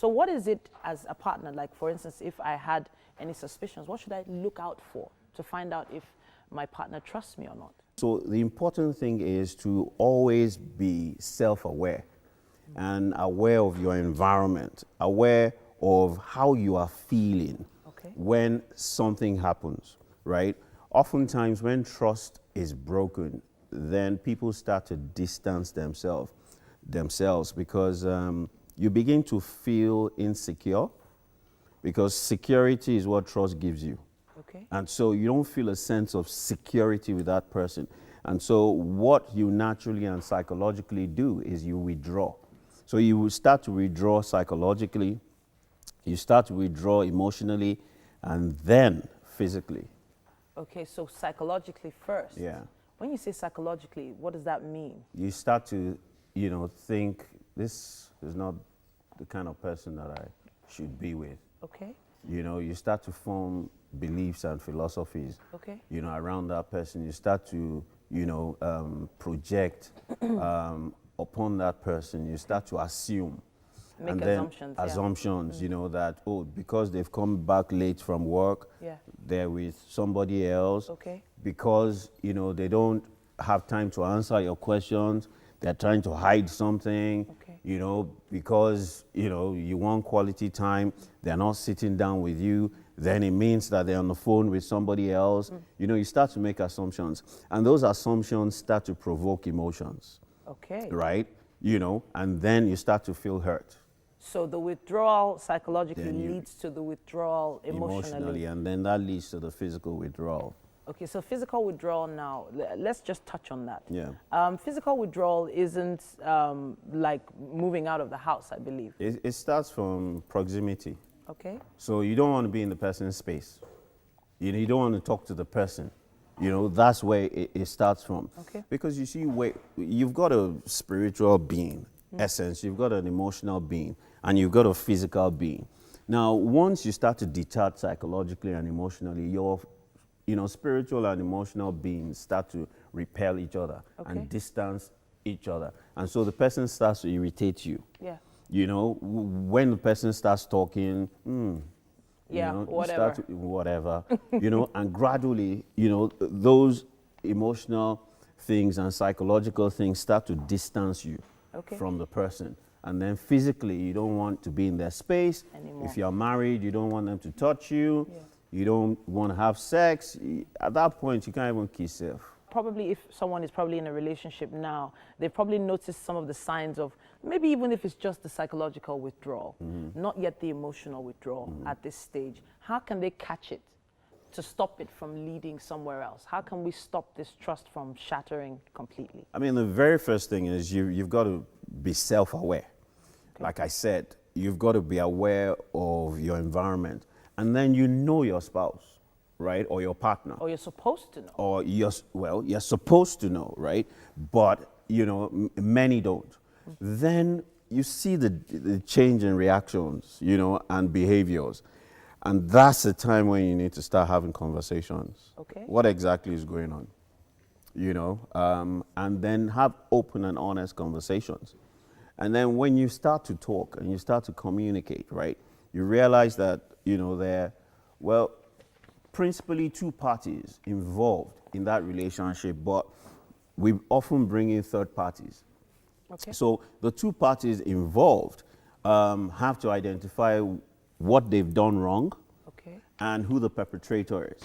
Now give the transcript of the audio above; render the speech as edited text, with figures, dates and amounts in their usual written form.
So what is it as a partner? Like, for instance, if I had any suspicions, what should I look out for to find out if my partner trusts me or not? So the important thing is to always be self-aware and aware of your environment, aware of how you are feeling when something happens, right? Oftentimes when trust is broken, then people start to distance themselves because you begin to feel insecure, because security is what trust gives you. And so you don't feel a sense of security with that person. And so what you naturally and psychologically do is you withdraw. So you will start to withdraw psychologically, you start to withdraw emotionally, and then physically. Okay, so psychologically first. Yeah. When you say psychologically, what does that mean? You start to, think this is not the kind of person that I should be with. Okay. You start to form beliefs and philosophies, around that person. You start to, project upon that person. You start to assume. Make and assumptions. Then that, because they've come back late from work, they're with somebody else. Because, they don't have time to answer your questions, they're trying to hide something, because, you want quality time, they're not sitting down with you, then it means that they're on the phone with somebody else. You start to make assumptions. And those assumptions start to provoke emotions. Right? And then you start to feel hurt. So the withdrawal psychologically leads to the withdrawal emotionally. And then that leads to the physical withdrawal. Okay, so physical withdrawal now, let's just touch on that. Yeah. Physical withdrawal isn't like moving out of the house, I believe. It starts from proximity. Okay. So you don't want to be in the person's space. You don't want to talk to the person. That's where it starts from. Okay. Because you see, you've got a spiritual being, essence, you've got an emotional being, and you've got a physical being. Now, once you start to detach psychologically and emotionally, your spiritual and emotional beings start to repel each other and distance each other. And so the person starts to irritate you. Yeah. When the person starts talking, whatever. And gradually, those emotional things and psychological things start to distance you from the person. And then physically, you don't want to be in their space. Anymore. If you're married, you don't want them to touch you. Yeah. You don't want to have sex. At that point, you can't even kiss yourself. Probably if someone is probably in a relationship now, they've probably noticed some of the signs of, maybe even if it's just the psychological withdrawal, not yet the emotional withdrawal at this stage. How can they catch it to stop it from leading somewhere else? How can we stop this trust from shattering completely? I mean, the very first thing is you've got to be self-aware. Like I said, you've got to be aware of your environment. And then your spouse, right? Or your partner. Or you're supposed to know. Or you're supposed to know, right? But, many don't. Then you see the change in reactions, and behaviors. And that's the time when you need to start having conversations. What exactly is going on? And then have open and honest conversations. And then when you start to talk and you start to communicate, right? You realize that, there are, principally two parties involved in that relationship, but we often bring in third parties. So the two parties involved have to identify what they've done wrong and who the perpetrator is.